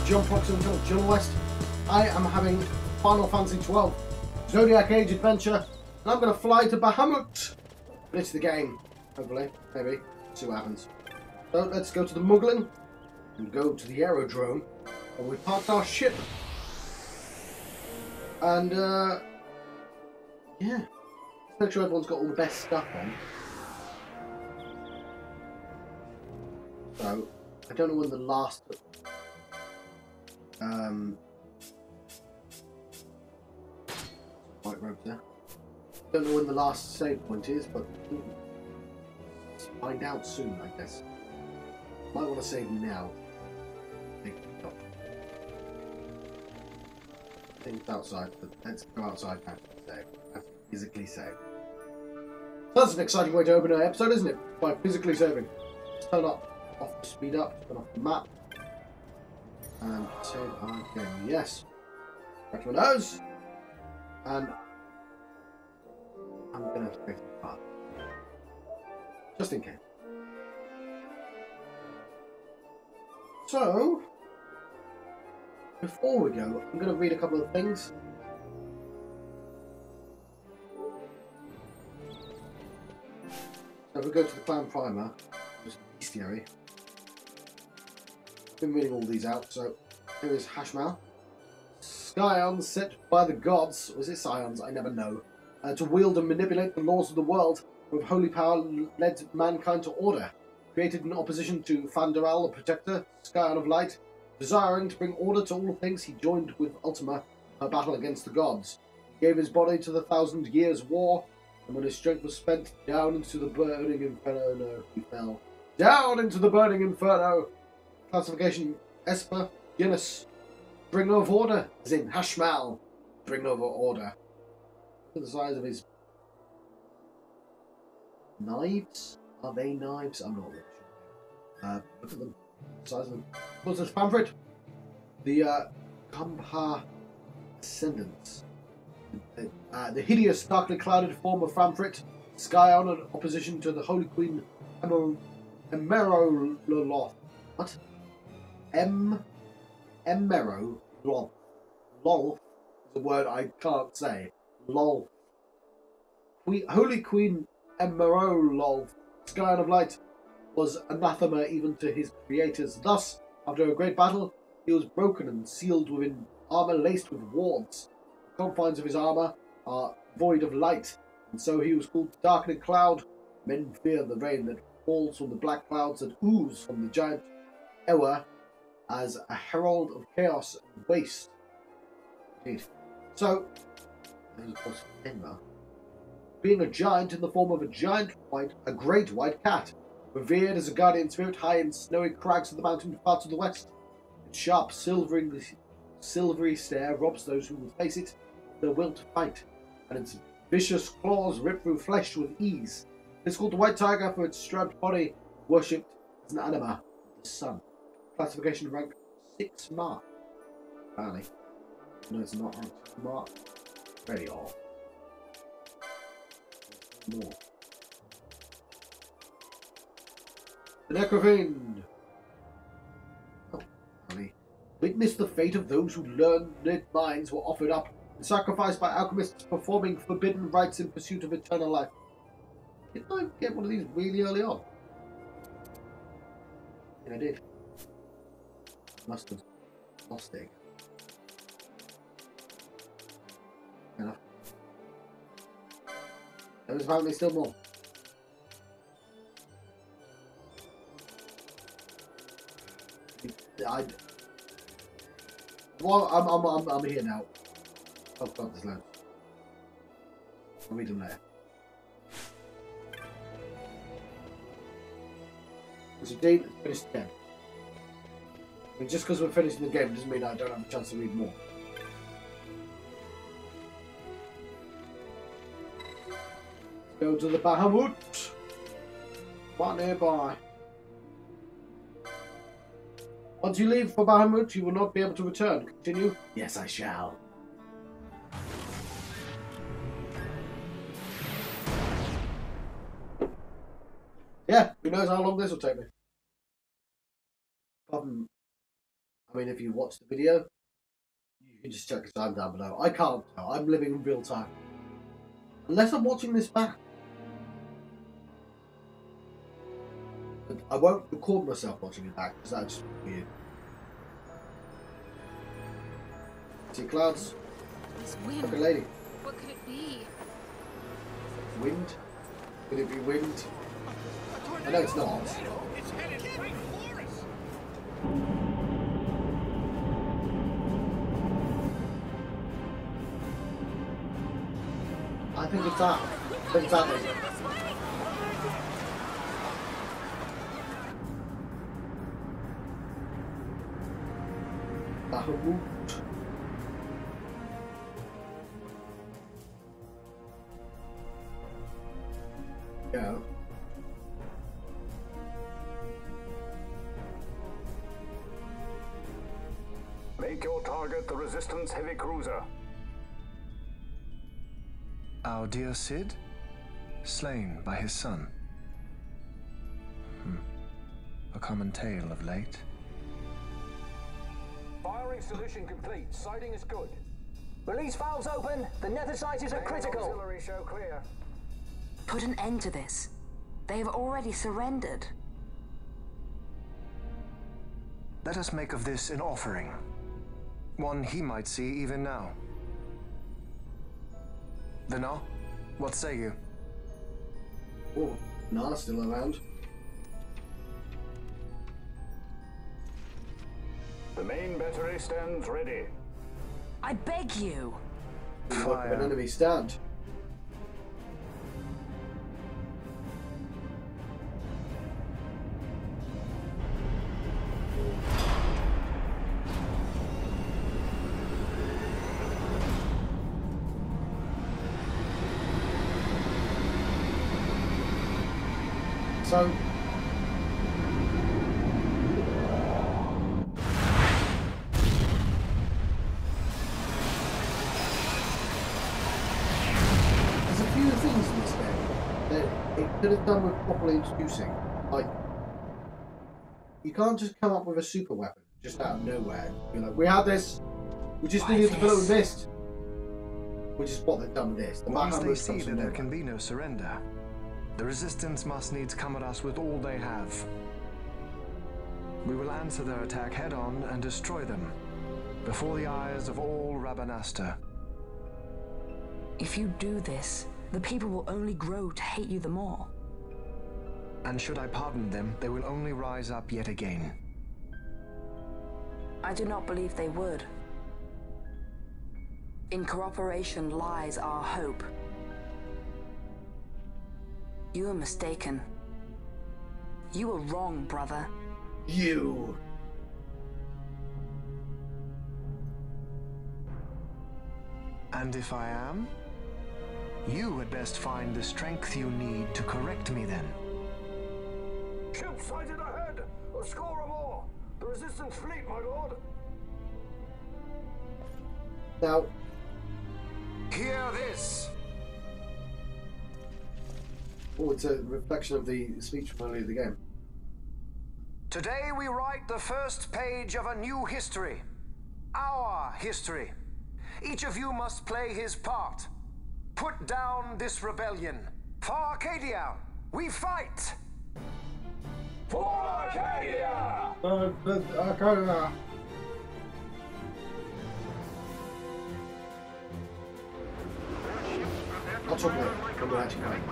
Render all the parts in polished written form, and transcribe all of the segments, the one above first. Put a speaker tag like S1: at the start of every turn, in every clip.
S1: John Foxon, journalist. I am having Final Fantasy XII Zodiac Age Adventure, and I'm going to fly to Bahamut. Finish the game, hopefully, maybe. See what happens. So let's go to the Muggling and go to the aerodrome where we parked our ship. And yeah, let's make sure everyone's got all the best stuff on. So I don't know when the last white rope there. Don't know when the last save point is, but let's find out soon, I guess. Might want to save now. I think it's outside, but let's go outside and save. Have to physically save. So that's an exciting way to open an episode, isn't it? By physically saving. Let's turn up, off the speed up, turn off the map. And save our game. Yes. Back to my nose. And I'm gonna take the part. Just in case. So before we go, I'm gonna read a couple of things. So if we go to the clan primer, just bestiary. Been reading all these out, so here is Hashmal. Scions set by the gods, was it Scions? I never know. To wield and manipulate the laws of the world, with holy power led mankind to order. Created in opposition to Fandaral, the Protector, Scion of Light. Desiring to bring order to all things, he joined with Ultima her battle against the gods. He gave his body to the 1,000 Years' War, and when his strength was spent, down into the burning inferno he fell. Down into the burning inferno! Classification Esper, Genus, bringer of order, as in Hashmal, bringer of order. Look at the size of his knives. Are they knives? I'm not really sure. Look at them. The size of them. What's this pamphlet? The Kumbha Ascendants. The hideous, darkly clouded form of Famfrit, Scion in opposition to the Holy Queen Emerololoth. What? Emero Lol. Lol is a word I can't say. Lol. Holy Queen Emerolol, Scion of Light, was anathema even to his creators. Thus, after a great battle, he was broken and sealed within armour laced with wards. The confines of his armour are void of light, and so he was called Darkening Cloud. Men fear the rain that falls from the black clouds that ooze from the giant Ewa as a herald of chaos and waste. Indeed. So, there's of course Enma, being a giant in the form of a great white cat, revered as a guardian spirit high in snowy crags of the mountain parts of the west. Its sharp, silvery stare robs those who will face it their will to fight, and its vicious claws rip through flesh with ease. It's called the White Tiger for its striped body, worshipped as an anima of the sun. Classification rank 6 mark. Apparently. No, it's not rank 6 mark. Very odd. More. The Necrofiend. Oh, honey. Witness the fate of those whose learned minds were offered up and sacrificed by alchemists performing forbidden rites in pursuit of eternal life. Didn't I get one of these really early on? Yeah, I did. Must have lost it. Fair enough. There was apparently still more. Well, I'm here now. Oh God, there's loads. I'll read them later. It's indeed finished again. I mean, just because we're finishing the game doesn't mean I don't have a chance to read more. Go to the Bahamut. Right nearby. Once you leave for Bahamut, you will not be able to return. Continue? Yes, I shall. Yeah, who knows how long this will take me. Apart from I mean, if you watch the video, you can just check the time down below. I can't tell. I'm living in real time. Unless I'm watching this back. But I won't record myself watching it back because that's just weird. See clouds?
S2: This wind.
S1: Like a lady.
S2: What could it be?
S1: Wind? Could it be wind? I know it's not.
S3: It's headed straight for us.
S1: I think it's that. I think it's that lady. Bahamut. Yeah.
S4: Make your target the Resistance heavy cruiser.
S5: Our dear Cid, slain by his son. A common tale of late.
S4: Firing solution complete. Sighting is good.
S6: Release valves open. The nether sizes are critical.
S4: Auxiliary show clear.
S2: Put an end to this. They have already surrendered.
S5: Let us make of this an offering. One he might see even now. Vina, what say you?
S1: Oh, Nala's still around.
S4: The main battery stands ready.
S2: I beg you.
S1: Look, an enemy stand. So there's a few things in this game that it could have done with properly introducing. Like, you can't just come up with a super weapon just out of nowhere and be like, we have this, we just needed to blow this. Which is what they've done with this. The
S5: Once they
S1: Bahamut
S5: see
S1: comes
S5: that
S1: from
S5: there
S1: nowhere.
S5: can be no surrender, the Resistance must needs come at us with all they have. We will answer their attack head-on and destroy them, before the eyes of all Rabanastre.
S2: If you do this, the people will only grow to hate you the more.
S5: And should I pardon them, they will only rise up yet again.
S2: I do not believe they would. In cooperation lies our hope. You are mistaken. You are wrong, brother.
S1: You.
S5: And if I am? You had best find the strength you need to correct me then.
S4: Ship sighted ahead. A score or more. The Resistance fleet, my lord.
S1: Now,
S5: Hear this!
S1: oh, it's a reflection of the speech from earlier in the game.
S5: Today we write the first page of a new history. Our history. Each of you must play his part. Put down this rebellion. For Arcadia, we fight!
S4: For Arcadia!
S1: I'll talk later when we're actually going.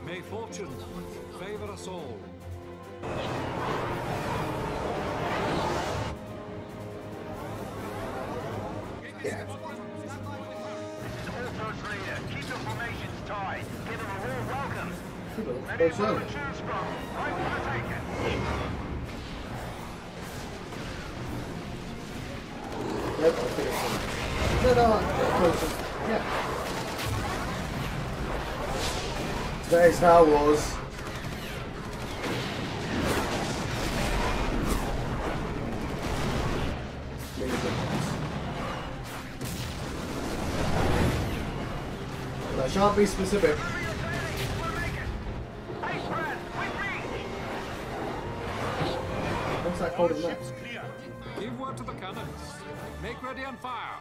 S3: May fortune favor us all.
S1: Yeah.
S7: Keep your formations tight. Give them a warm welcome.
S1: Very slowly.
S7: Choose from. Right for the taken.
S1: Nope, I'll figure it out. No, closer. Yeah. Today's Star Wars. Really good ones. I shan't be specific. What's that called in there?
S3: Ships clear. Give word to the cannons. Make ready and fire.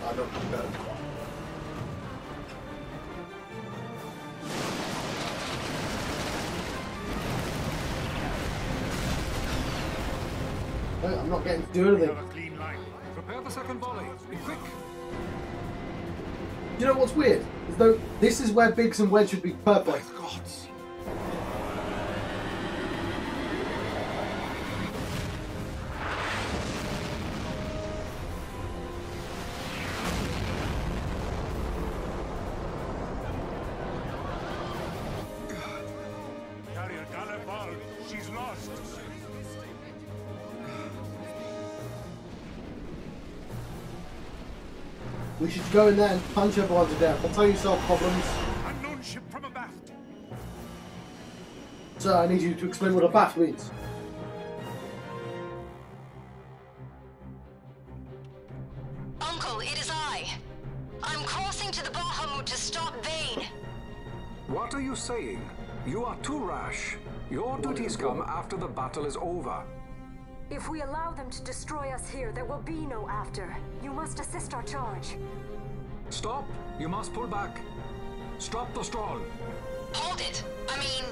S1: I don't know. Wait, I'm not getting to do anything.
S3: Have a clean line. Prepare the second volley. Be quick.
S1: You know what's weird? Is though this is where Biggs and Wedge should be perfect.
S3: By gods.
S4: Carrier Gallipol, she's lost.
S1: We should go in there and punch everyone to death. That's how you solve problems.
S4: Unknown ship from abaft.
S1: Sir, I need you to explain what a bat means.
S8: Uncle, it is I. I'm crossing to the Bahamut to stop Vane.
S9: What are you saying? You are too rash. Your duties come after the battle is over.
S10: If we allow them to destroy us here, there will be no after. You must assist our charge.
S9: Stop! You must pull back. Stop the stroll.
S8: Hold it. I mean,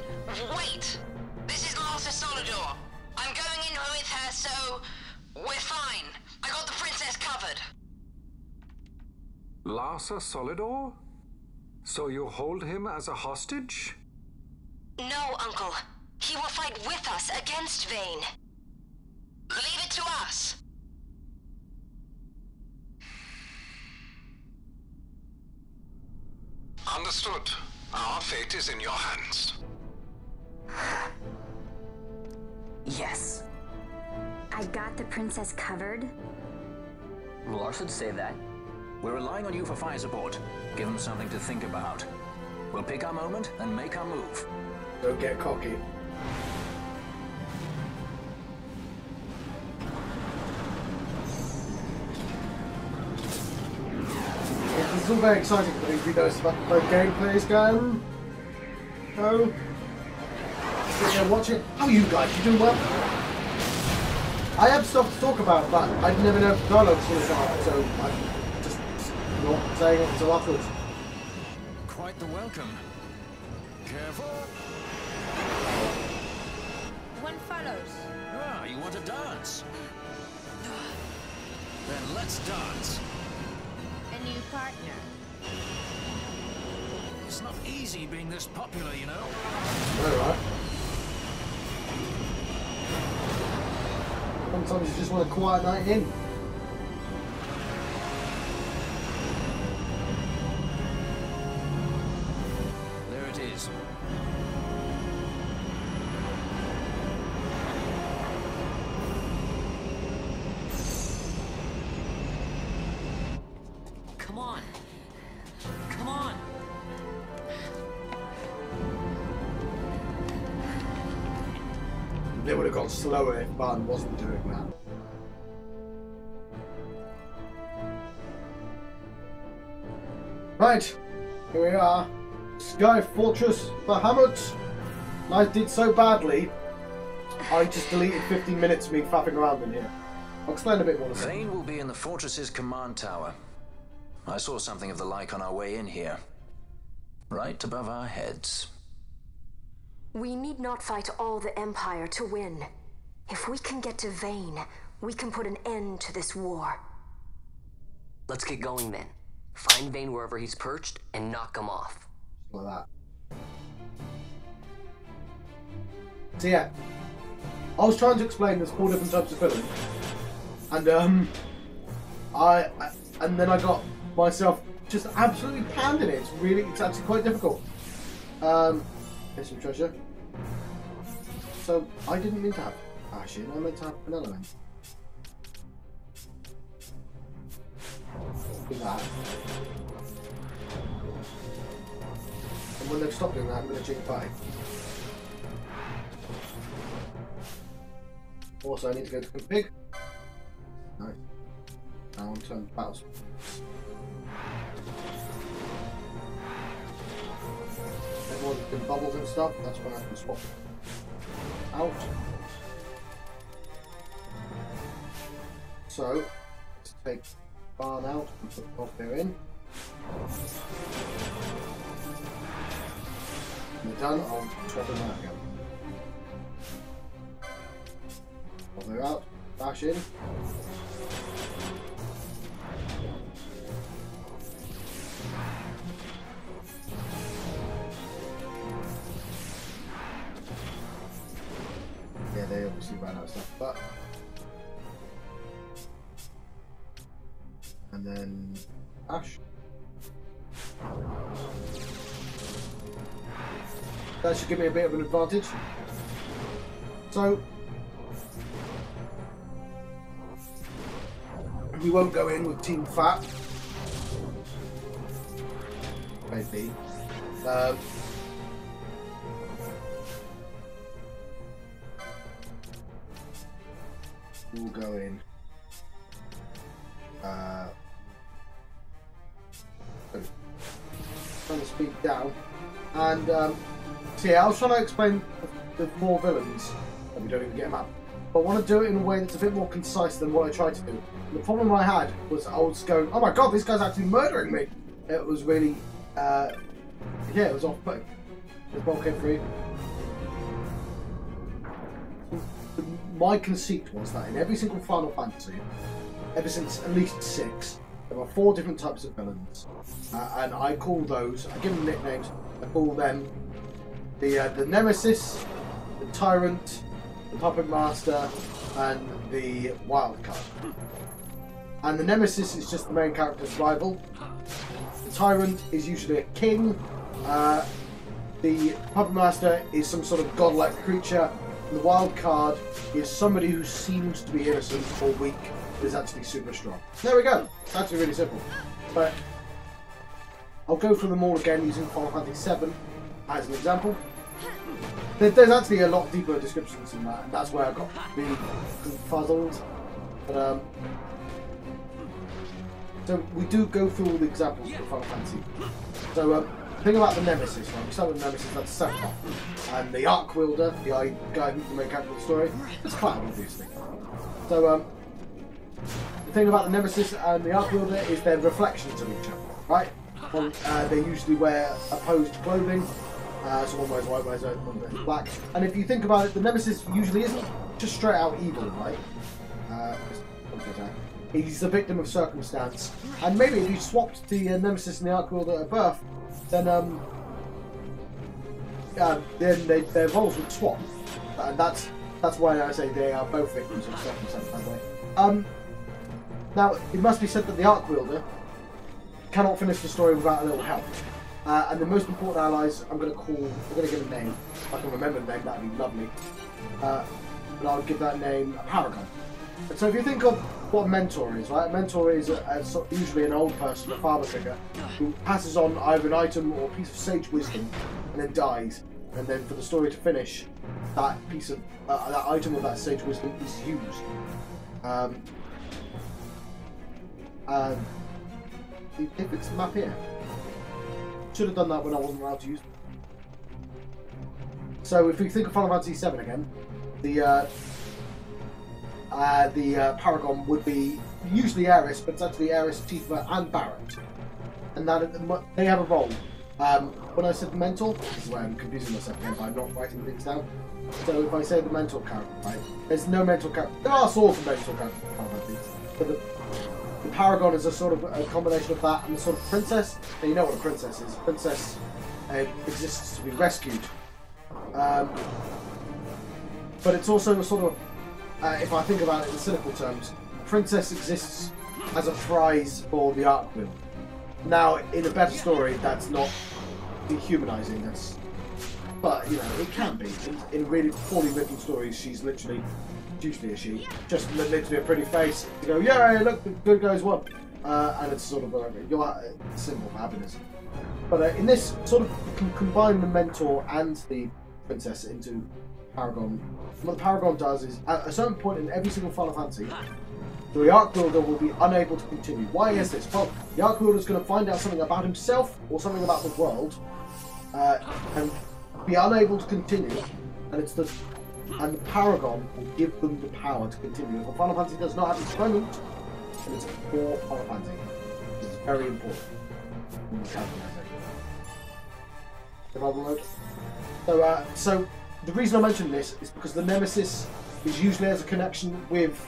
S8: wait. This is Master Solidor. I'm going in with her, so we're fine. I got the princess covered.
S9: Larsa Solidor? So you hold him as a hostage?
S8: No, Uncle. He will fight with us against Vane. Leave it to us.
S9: Understood. Our fate is in your hands.
S11: Yes.
S12: I got the princess covered?
S11: Lars would say that. We're relying on you for fire support. Give them something to think about. We'll pick our moment and make our move.
S1: Don't get cocky. This is all very exciting for me. You know, it's about the gameplay is going. Oh. Sit there and watch it. How are you guys? You doing well? I have stuff to talk about, but I never know if dialogue's going to come up, so I'm just not saying it until afterwards.
S11: Quite the welcome. Careful.
S13: One follows.
S11: Ah, you want to dance? Then let's dance.
S13: A new partner.
S11: It's not easy being this popular, you know.
S1: Alright. Sometimes you just want a quiet night in.
S11: There it is. Come on. Come on.
S1: They would have gone slower if Barn wasn't doing that. Right, here we are. Sky Fortress Bahamut. I did so badly, I just deleted 15 minutes of me faffing around in here. I'll explain a bit more.
S11: Vane will be in the fortress's command tower. I saw something of the like on our way in here. Right above our heads.
S10: We need not fight all the Empire to win. If we can get to Vane, we can put an end to this war.
S14: Let's get going then. Find Vane wherever he's perched and knock him off.
S1: Like that. So yeah, I was trying to explain there's 4 different types of filling, and and then I got myself just absolutely panned in it. It's actually quite difficult. Here's some treasure. So I didn't mean to have Ashin, I meant to have an element. Do that. And when they've stopped doing that, I'm going to check back. Also, I need to go to Config. Nice. now in terms of battles. Everyone's been bubbles and stuff, that's when I can swap out. So, let's take barn out and put the welfare in. When they're done, I'll swap them out again. Welfare out, dash in. Yeah, they obviously ran out of stuff, but and then Ash. That should give me a bit of an advantage. So we won't go in with Team Fat. Maybe. We'll go in. Trying to speak down, and so yeah, I was trying to explain the more villains that we don't even get them up. But I want to do it in a way that's a bit more concise than what I tried to do. And the problem I had was I was going, oh my god, this guy's actually murdering me. It was really, yeah, it was off-putting. The ball came free. My conceit was that in every single Final Fantasy, ever since at least 6, there are 4 different types of villains, and I call those, I give them nicknames, I call them the Nemesis, the Tyrant, the Puppet Master, and the Wild Card. And the Nemesis is just the main character's rival. The Tyrant is usually a king. The Puppet Master is some sort of godlike creature. And the Wild Card is somebody who seems to be innocent or weak, but is actually super strong. There we go. It's actually really simple. But I'll go through them all again using Final Fantasy VII as an example. There's actually a lot deeper descriptions than that, and that's where I got really confuzzled. But so we do go through all the examples for Final Fantasy. So the thing about the Nemesis, right? We start with the Nemesis, that's Sephiroth. And the Arc Wielder, the guy who's the main character of the story, it's Cloud, obviously. So the thing about the Nemesis and the Arc Wielder is they're reflections of each other, right? They usually wear opposed clothing. So one wears white, one wears black. And if you think about it, the Nemesis usually isn't just straight out evil, right? He's the victim of circumstance. And maybe if you swapped the Nemesis and the Arc Wielder at birth, then their roles would swap. And that's why I say they are both victims of circumstance, by the way. Now, it must be said that the Arc Wielder cannot finish the story without a little help. And the most important allies, I'm going to give a name. If I can remember the name, that would be lovely. But I'll give that name a Paragon. And so if you think of what a mentor is, right? A mentor is usually an old person, a father figure, who passes on either an item or a piece of sage wisdom and then dies. And then for the story to finish, that piece of that item or that sage wisdom is used. If it's the map here. Should have done that when I wasn't allowed to use them. So if we think of Final Fantasy VII again, the Paragon would be usually Aeris, but it's actually Aeris, Tifa, and Barrett, and that they have a role. When I said mental, this is where I'm confusing myself again by not writing things down. So if I say the mental character, right? There's no mental character. There are sorts of mental characters in Final Fantasy, but the Paragon is a sort of a combination of that and the sort of princess. Now you know what a princess is. A princess exists to be rescued. But it's also a sort of, if I think about it in cynical terms, a princess exists as a prize for the Arc Wielder. Now, in a better story, that's not dehumanizing. But you know, it can be. In really poorly written stories, she's literally. Usually a she, just literally a pretty face. You go, yeah, look, the good guys won, and it's sort of a symbol for happiness. But in this, sort of, you can combine the mentor and the princess into Paragon. What the Paragon does is, at a certain point in every single Final Fantasy, So the Arc Wielder will be unable to continue. Why is this? Well, the Arc Wielder is going to find out something about himself or something about the world, and be unable to continue. And the Paragon will give them the power to continue. If a Final Fantasy does not have its moment, then it's a poor Final Fantasy. This is very important. So the reason I mention this is because the Nemesis is usually has a connection with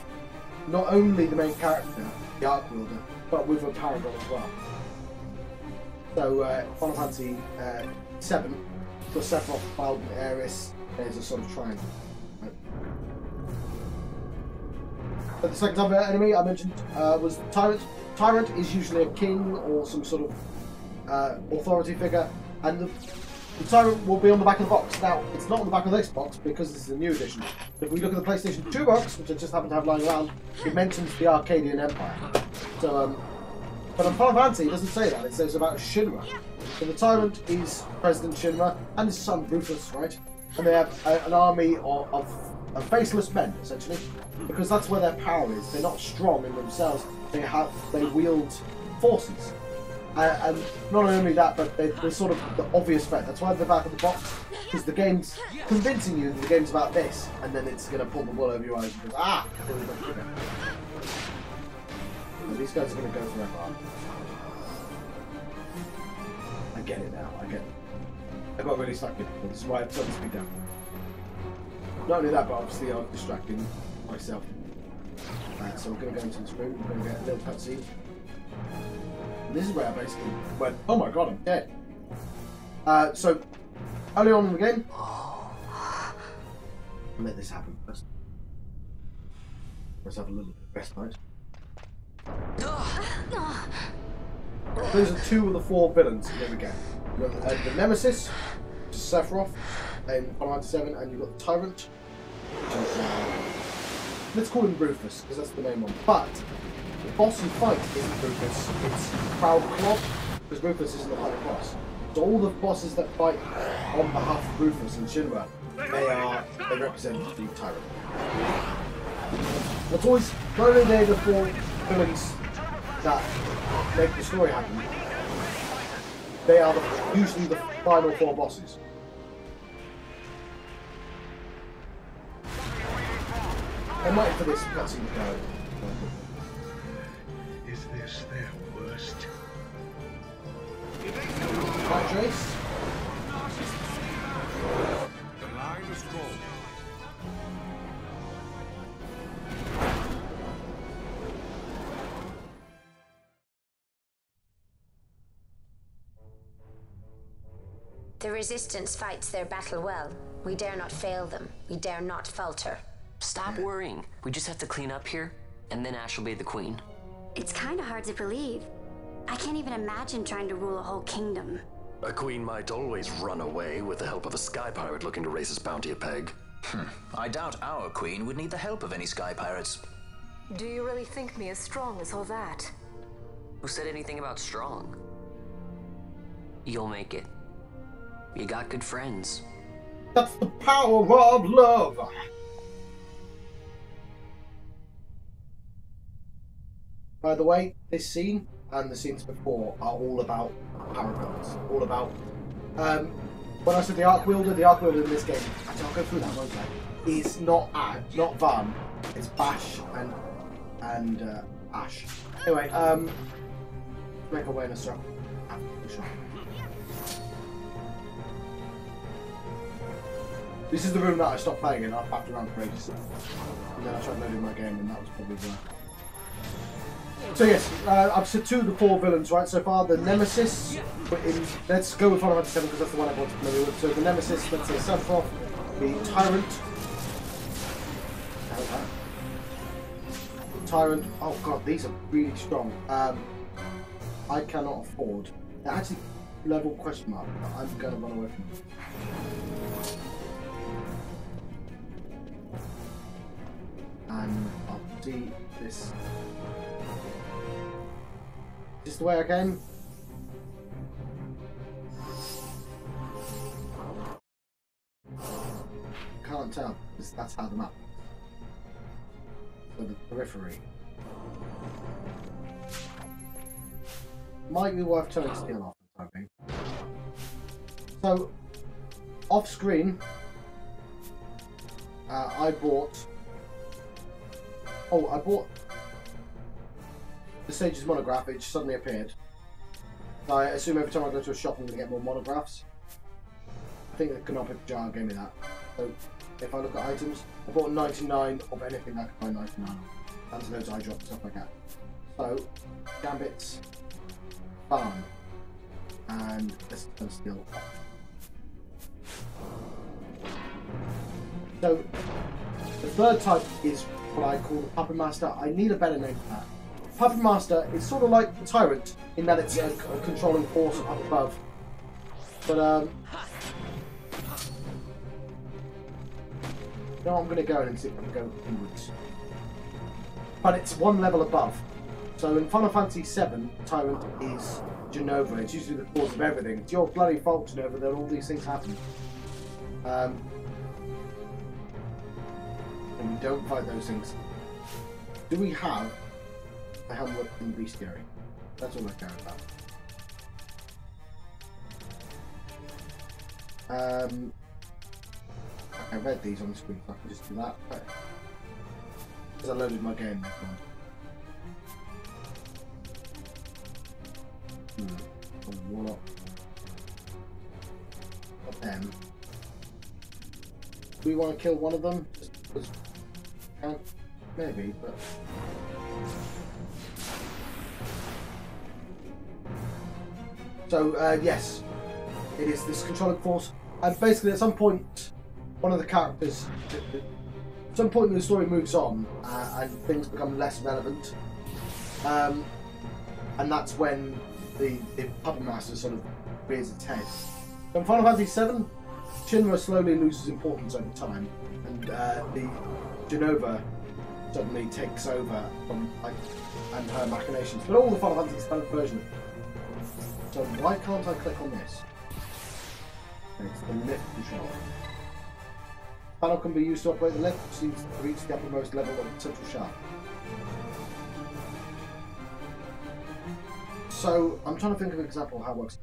S1: not only the main character, the Arc Wielder, but with a Paragon as well. So Final Fantasy VII, for Sephiroth, Baldur, Aeris, there's a sort of triangle. Right? But the second type of enemy I mentioned was the Tyrant. Tyrant is usually a king or some sort of authority figure, and the Tyrant will be on the back of the box. Now, it's not on the back of this box because this is a new edition. If we look at the PlayStation 2 box, which I just happen to have lying around, it mentions the Arcadian Empire. So, but on Final Fantasy, it doesn't say that. It says about Shinra. So the Tyrant is President Shinra and his son Rufus, right? And they have an army of faceless men, essentially, because that's where their power is. They're not strong in themselves. They wield forces. And not only that, but they're sort of the obvious threat. That's why they're back of the box, because the game's convincing you that the game's about this, and then it's going to pull the wool over your eyes and goes, ah! These guys are going to go forever. I get it now, I get it. I got really stuck in it, this is why I turned the speed down. Not only that, but obviously I'm distracting myself. So we're going to go into this room, we're going to get a little cutscene. This is where I basically went, oh my god, I'm dead. So, early on in the game, I'll let this happen first. Let's have a little bit of respite. Those are two of the four villains in the game. You've got the Nemesis, which is Sephiroth, in Final Fantasy VII, and you've got the Tyrant, which is, let's call him Rufus, because that's the main one. But the boss you fight isn't Rufus, it's Proud Clod, because Rufus isn't the final boss. So all the bosses that fight on behalf of Rufus and Shinra, they represent the Tyrant. That's always, not only they're the four villains that make the story happen, they are usually the final four bosses. I'm waiting for this cutscene to go.
S15: Is this their worst?
S1: Right, Trace?
S3: The line is drawn.
S12: The Resistance fights their battle well. We dare not fail them. We dare not falter.
S14: Stop worrying. We just have to clean up here, and then Ash will be the queen.
S12: It's kind of hard to believe. I can't even imagine trying to rule a whole kingdom.
S16: A queen might always run away with the help of a sky pirate looking to raise his bounty a peg.
S11: I doubt our queen would need the help of any sky pirates.
S2: Do you really think me as strong as all that?
S14: Who said anything about strong? You'll make it. You got good friends.
S1: That's the power of love! By the way, this scene and the scenes before are all about paragons. All about... when I said the Arc Wielder in this game, actually I'll go through that, won't I? Is not Van, it's Bash and Ash. Anyway, make awareness up. This is the room that I stopped playing in. I faffed around for ages. And then I tried loading my game, and that was probably why. So yes, I've said two of the four villains right so far. The Nemesis, let's go with Final Fantasy VII because that's the one I want to play with. So the Nemesis, let's say Sephiroth, the Tyrant. The Tyrant, oh god, these are really strong. I cannot afford. They're actually level question mark, but I'm going to run away from them. And I'll see this. Is this the way I came? Can't tell, because that's how the map is. So the periphery. might be worth turning steel off, I think. So, off screen, I bought the Sage's monograph, which suddenly appeared. So I assume every time I go to a shop I'm going to get more monographs. I think the Canonic jar gave me that. So if I look at items, I bought 99 of anything I could buy 99 of. That's loads of eye drops, stuff like that. So, Gambits, Farm, and let's turn steel off. So, the third type is what I call the Puppet Master. I need a better name for that. Puppet Master is sort of like the Tyrant in that it's a controlling force up above. But, you know, I'm going to go and see if I can go inwards. But it's one level above. So in Final Fantasy VII, Tyrant is Genova. It's usually the cause of everything. It's your bloody fault, Genova, that all these things happen. And we don't fight those things. Do we have a helmet in the bestiary? That's all I care about. I read these on the screen, so I can just do that. Because I loaded my game. Warlock. Got them. Do we want to kill one of them? Maybe, but... So, yes. It is this controlling force. And basically, at some point, one of the characters... At some point in the story moves on, and things become less relevant. And that's when the Puppet Master sort of rears its head. So in Final Fantasy VII, Shinra slowly loses importance over time, and the Genova suddenly takes over from and her machinations. But all the Final Fantasy VII version. So why can't I click on this? It's the lift control. Panel can be used to operate the lift, which needs to reach the uppermost level of the central shaft. So, I'm trying to think of an example of how it works.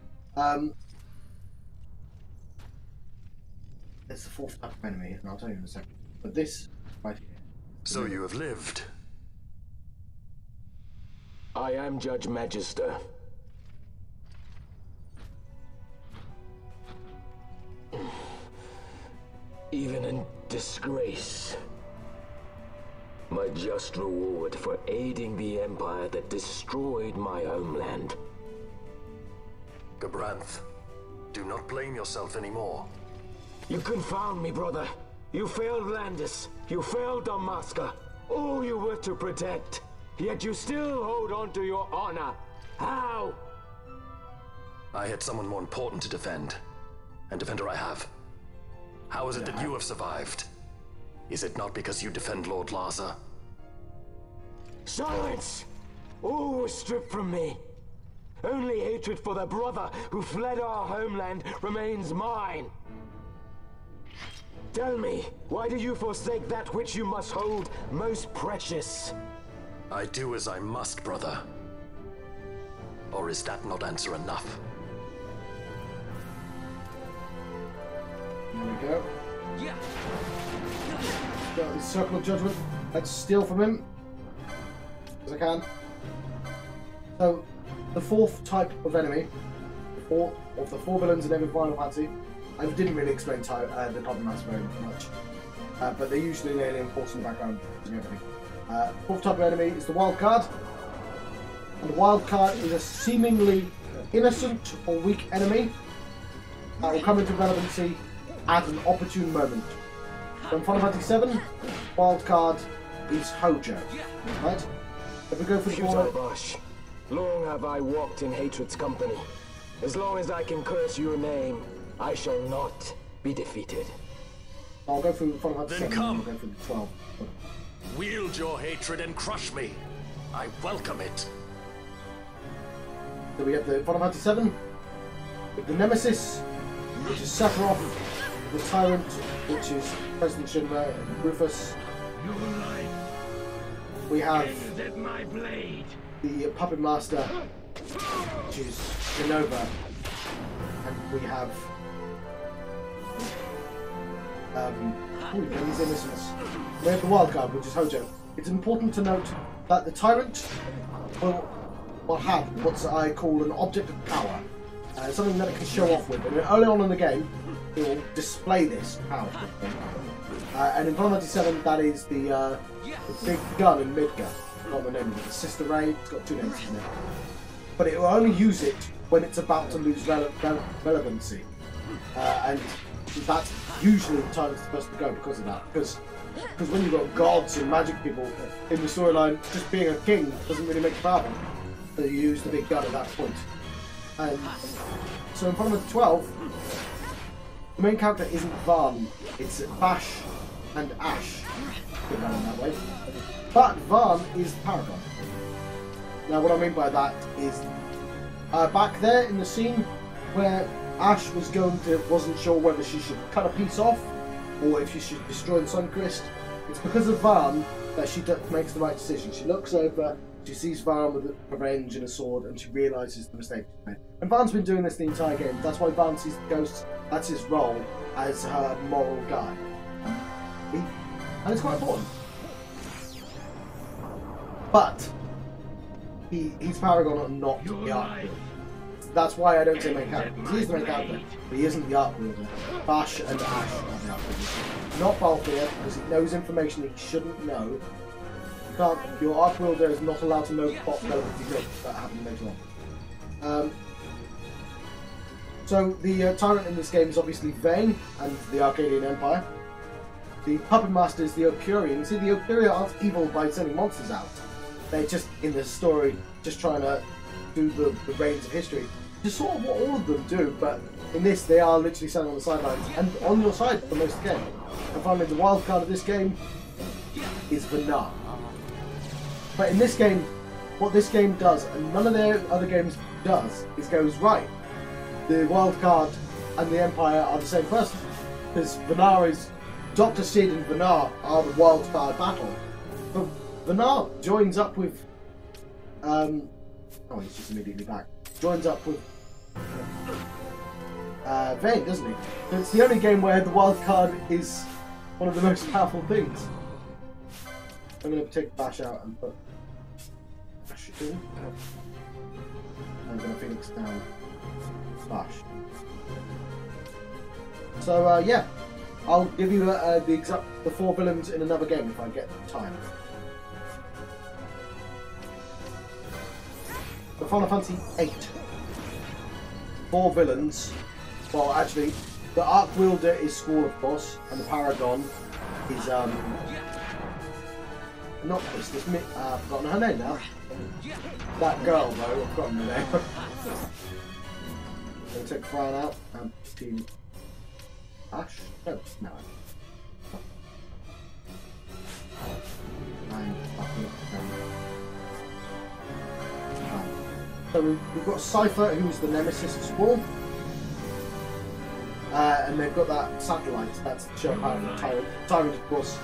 S1: It's the fourth type of enemy, and I'll tell you in a second. But this, right here.
S16: So you have lived.
S17: I am Judge Magister. Even in disgrace, my just reward for aiding the Empire that destroyed my homeland.
S16: Gabranth, do not blame yourself anymore.
S17: You confound me, brother. You failed Landis. You failed Damaska. All you were to protect. Yet you still hold on to your honor. How?
S16: I had someone more important to defend. And defender I have. How is it that you have survived? Is it not because you defend Lord Larsa?
S17: Silence! All was stripped from me. Only hatred for the brother who fled our homeland remains mine. Tell me, why do you forsake that which you must hold most precious?
S16: I do as I must, brother. Or is that not answer enough?
S1: There we go. Yeah. Got the Circle of Judgment. Let's steal from him. As I can. So, the fourth type of enemy, of the four villains in every Final Fantasy, I didn't really explain the Puppet Master very much. But they're usually an alien force in the background and everything. Fourth type of enemy is the Wild Card. And the Wild Card is a seemingly innocent or weak enemy that will come into relevancy at an opportune moment. From Final Fantasy VII, Wild Card is Hojo, right? If we go for the
S17: Bosh, long have I walked in hatred's company. As long as I can curse your name, I shall not be defeated.
S1: I'll go through Final Fantasy
S16: Then
S1: VII,
S16: come.
S1: I'll go through the 12.
S16: Wield your hatred and crush me. I welcome it.
S1: So we have the Final Fantasy VII, with the Nemesis, which is Sephiroth, the Tyrant, which is President Shinra and Rufus. We have
S7: my blade.
S1: the Puppet Master, which is Genova, and we have these innocents. We have the wild card, which is Hojo. It's important to note that the tyrant will have what I call an object of power, something that it can show off with. And early on in the game, it will display this power. And in Final Fantasy VII, that is the big gun in Midgar. I forgot the name of it. The Sister Ray. It's got 2 names in it. But it will only use it when it's about to lose relevancy. And that's usually the time it's supposed to go because of that. Because when you've got gods and magic people in the storyline, just being a king doesn't really make you powerful. So you use the big gun at that point. And so in Final Fantasy 12, the main character isn't Vaan, it's Bash and Ash. Put that in that way. But Vaan is Paragon. Now what I mean by that is back there in the scene where Ash wasn't sure whether she should cut a piece off or if she should destroy the Suncrist. It's because of Vaan that she makes the right decision. She looks over, she sees Vaan with a revenge and a sword, and she realises the mistake she made. And Vaan's been doing this the entire game. That's why Vaan sees the ghosts. That's his role as her moral guide. And it's quite important. But he's Paragon and not the Archwielder. That's why I don't say main character. He's the main character, but he isn't the Archwielder. Bash and Ash are the Archwielders. Not Balthier, because he knows information he shouldn't know. Your Archwielder is not allowed to know plot relevant events that happen later on. So the tyrant in this game is obviously Vayne and the Arcadian Empire. The puppet master is the Opurian. See, the Opuria aren't evil by sending monsters out. They're just, in the story, just trying to do the reins of history. Just sort of what all of them do, but in this they are literally standing on the sidelines and on your side for most of the game. And finally, the wild card of this game is Vanar. But in this game, what this game does, and none of the other games does, is goes, right, the wild card and the Empire are the same person. Because Vanar is... Dr. Sid and Vanar are the wild card battle. But Vanar joins up with... oh, he's just immediately back. Joins up with... Vayne, doesn't he? So it's the only game where the wild card is one of the most powerful things. I'm going to take Bash out and put Bash in. I'm going to Phoenix down Bash. So yeah, I'll give you the 4 villains in another game if I get time. For Final Fantasy VIII, 4 villains. Well, actually, the Archwielder is Squall, of course, and the Paragon is not this. I've forgotten her name now. That girl, though, I've forgotten her name. I'll take Fran out and Team Ash. No. So we've got Cypher, who's the nemesis of Squall. And they've got that satellite, that's the show power of the Tyrant. Tyrant, of course,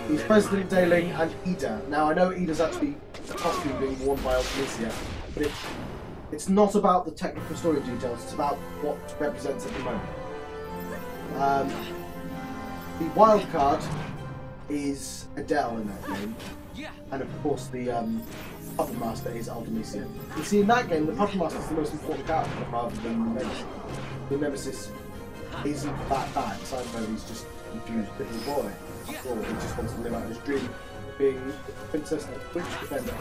S1: he's President Daling and Ida. Now, I know Ida's actually a costume being worn by Ultimisia, but it's not about the technical story details, it's about what it represents at the moment. The wild card is Adele in that game, and of course the Puppet Master is Ultimisia. You see, in that game, the Puppet Master is the most important character rather than the Nemesis. The Nemesis isn't that bad, aside from he's just a confused little boy. After all, he just wants to live out his dream of being Princess and Witch Defender.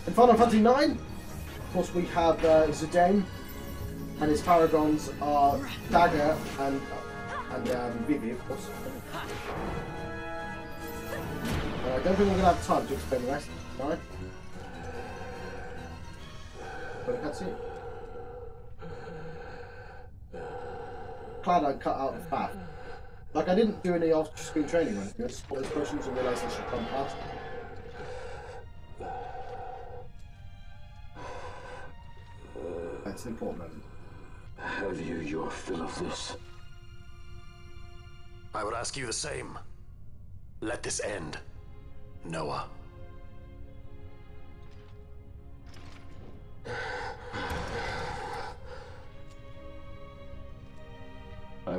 S1: In Final Fantasy IX, of course, we have Zidane, and his paragons are Dagger and Vivi, of course. I don't think we're going to have time to explain the rest, right? But I can't see it. Glad I cut out the fact. Like, I didn't do any off-screen training or anything. I just put those questions and realised I should come past. That's an important moment.
S17: Have you your fill of this?
S16: I would ask you the same. Let this end, Noah.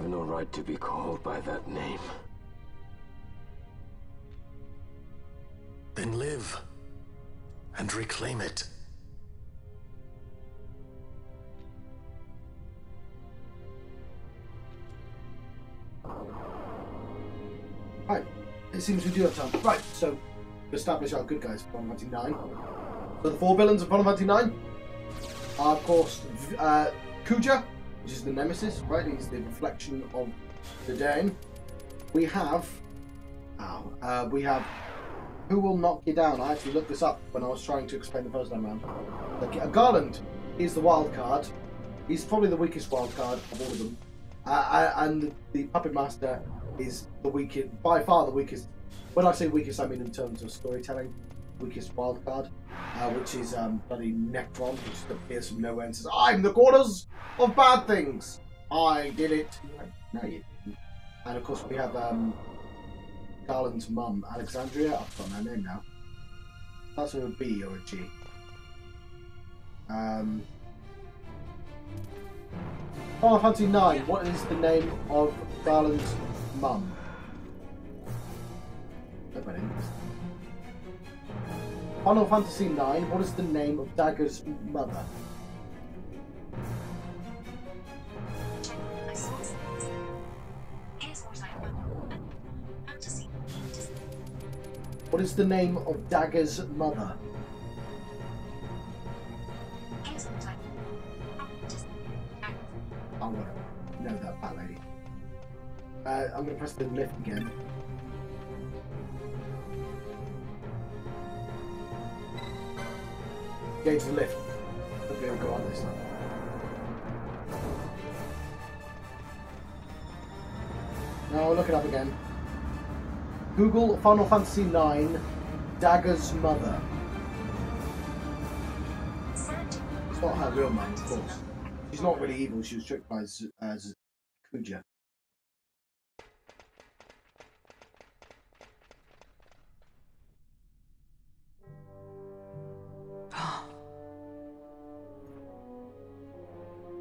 S17: have no right to be called by that name.
S16: Then live and reclaim it.
S1: Right, it seems we do have time. Right, so to establish our good guys for Final Fantasy 9. So the 4 villains of Final Fantasy 9 are, of course, Kuja, which is the nemesis, right? He's the reflection of the Dane. We have who will knock you down? I actually looked this up when I was trying to explain the first time around. Garland is the wild card. He's probably the weakest wild card of all of them. And the Puppet Master is the weakest, by far the weakest. When I say weakest, I mean in terms of storytelling. Weakest wild card, which is bloody Necron, which just appears from nowhere and says, "I'm the cause of bad things. I did it." No, you didn't. And of course we have Garland's mum, Alexandria. I've forgotten her name now. That's with a B or a G. Final Fantasy 9. What is the name of Garland's mum? Nobody. Final Fantasy 9. What is the name of Dagger's mother? What is the name of Dagger's mother? I want to know that, fat lady. I'm going to press the lift again. Go to the lift. Hopefully I'll go on this time. Now look it up again. Google Final Fantasy IX Dagger's mother. It's not her real mum, of course. She's not really evil. She was tricked by Kuja.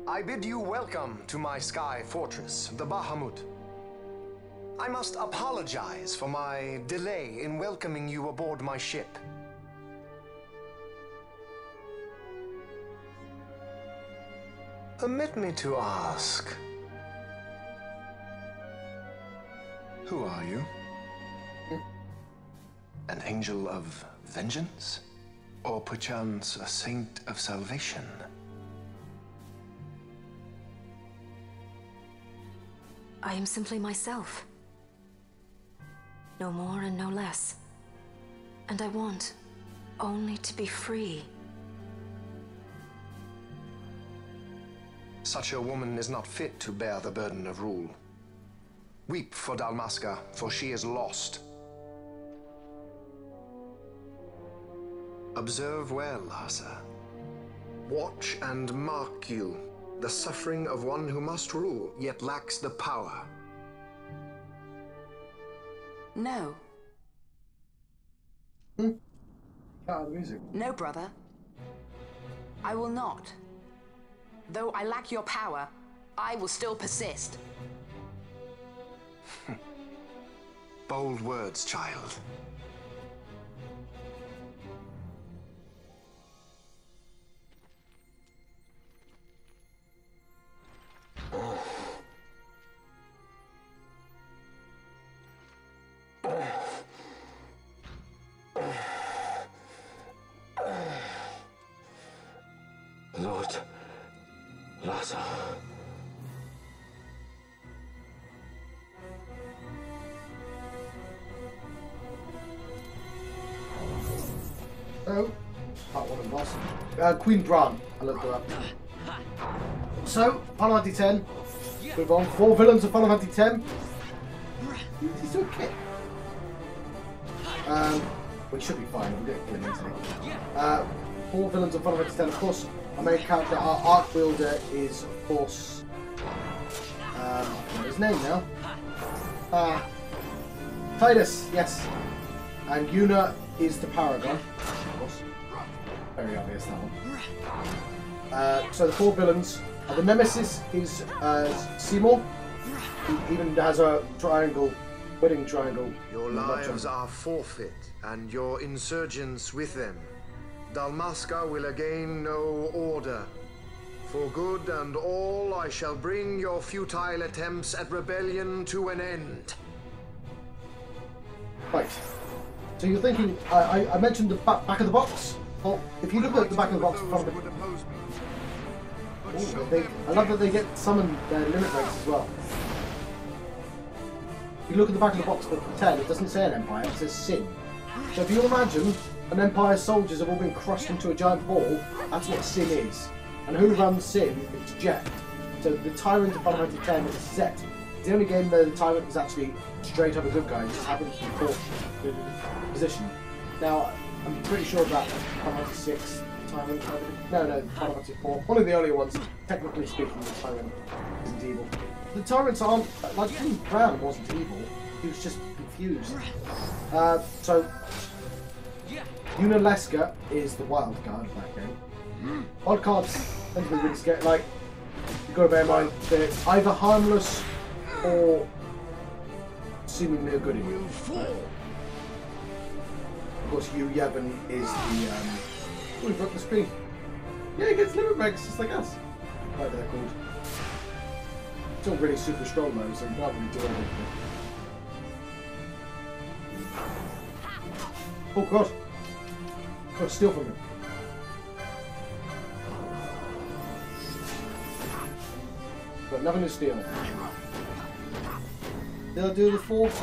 S5: I bid you welcome to my sky fortress, the Bahamut. I must apologize for my delay in welcoming you aboard my ship. Permit me to ask, who are you? An angel of vengeance? Or perchance a saint of salvation?
S10: I am simply myself. No more and no less. And I want only to be free.
S5: Such a woman is not fit to bear the burden of rule. Weep for Dalmasca, for she is lost. Observe well, Asa. Watch and mark you the suffering of one who must rule, yet lacks the power.
S2: No.
S1: Music.
S2: No, brother. I will not. Though I lack your power, I will still persist.
S5: Bold words, child.
S17: Lord Laza.
S1: Oh, that one boss. Queen Bran. I looked her up. So, Final Fantasy X. Move on. 4 villains of Final Fantasy X. He's okay. We should be fine. We'll get killing easily. 4 villains of Final Fantasy X. Of course, our main character, our Arc Wielder, is of course. I forgot his name now. Titus. Yes. And Yuna is the Paragon. Of course. Very obvious that one. So the 4 villains. The Nemesis is Seymour, He even has a triangle, wedding triangle.
S18: Your lives are forfeit, and your insurgents with them. Dalmasca will again know order. For good and all, I shall bring your futile attempts at rebellion to an end.
S1: Right. So you're thinking, I mentioned the back of the box. Well, if you look at the back of the box in front of it, I love that they get summoned their limit breaks as well. If you look at the back of the box for 10, it doesn't say an empire, it says sin. So if you imagine an empire's soldiers have all been crushed into a giant ball, that's what sin is. And who runs sin? It's Jet. So the Tyrant of Final Fantasy X is set. It's the only game where the Tyrant is actually straight up a good guy, he just happens to be fourth position. Now, I'm pretty sure that Final Fantasy VI Tyrant, no, Final Fantasy IV, one of the earlier ones, technically speaking, the Tyrant isn't evil. The Tyrants aren't, like King Brown wasn't evil, he was just confused. So, Unaleska is the wild card of that game. Wild cards tend to be really scary, like, you've got to bear in mind, they're either harmless or seemingly a goodie. Right? Of course, Yevon is the, oh, we broke the screen. Yeah, he gets limit breaks just like us. Whatever they're called. Still really super strong though, so you can't really do anything. Oh god! Got to steal from him. Got nothing to steal. They'll do the fourth.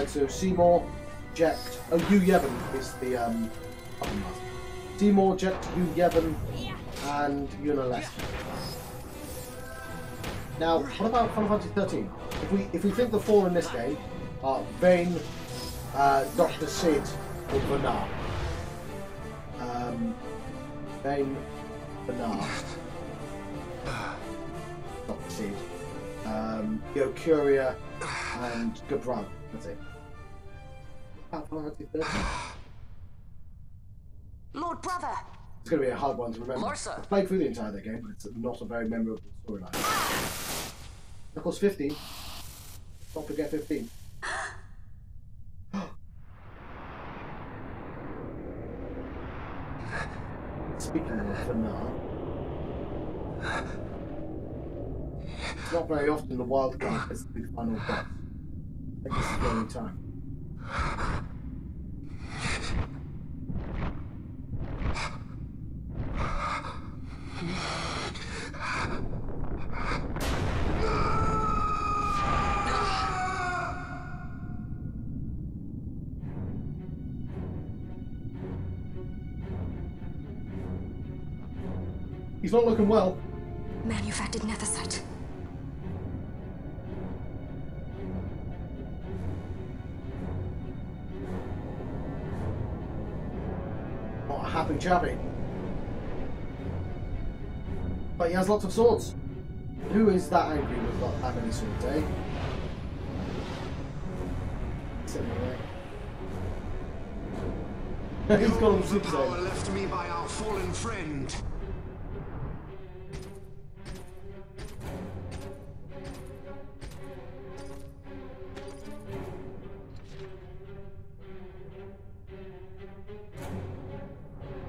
S1: So Seymour, Jet. Oh, Yevon is the Seymour, Jet, Yevon, and Unaleska. Now, what about Final Fantasy 13? If we think the four in this game are Vayne, Dr. Sid, or Vanar. Vayne, Vanar, Dr. Sid, Curia, and Gabranth. That's it. Final Fantasy 13.
S2: Lord Brother!
S1: It's going to be a hard one to remember.
S2: Larsa.
S1: I've played through the entire game, but it's not a very memorable storyline. Of course, 15. Don't forget 15. Speaking of Vanar, it's not very often the wild card is the final boss. I think this is the only time. He's not looking well.
S10: Manufactured nethicite.
S1: Not a happy chappy. But he has lots of swords. Who is that angry with got that many swords, eh? He's got all the super
S18: power left me by our fallen friend.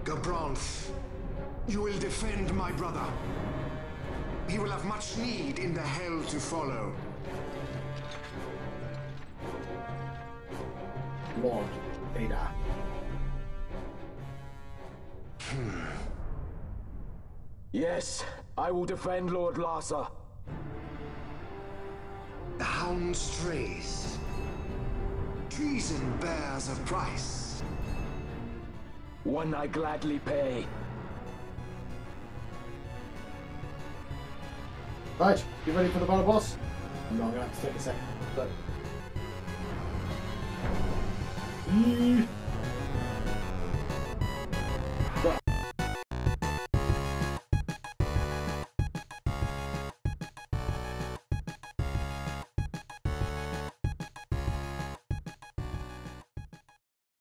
S18: Gabranth, you will defend my brother. He will have much need in the hell to follow.
S1: Lord Ada.
S17: Yes, I will defend Lord Larsa.
S18: The hound strays. Treason bears a price.
S17: One I gladly pay.
S1: Right, you ready for the battle boss? I'm not gonna have to take a second, but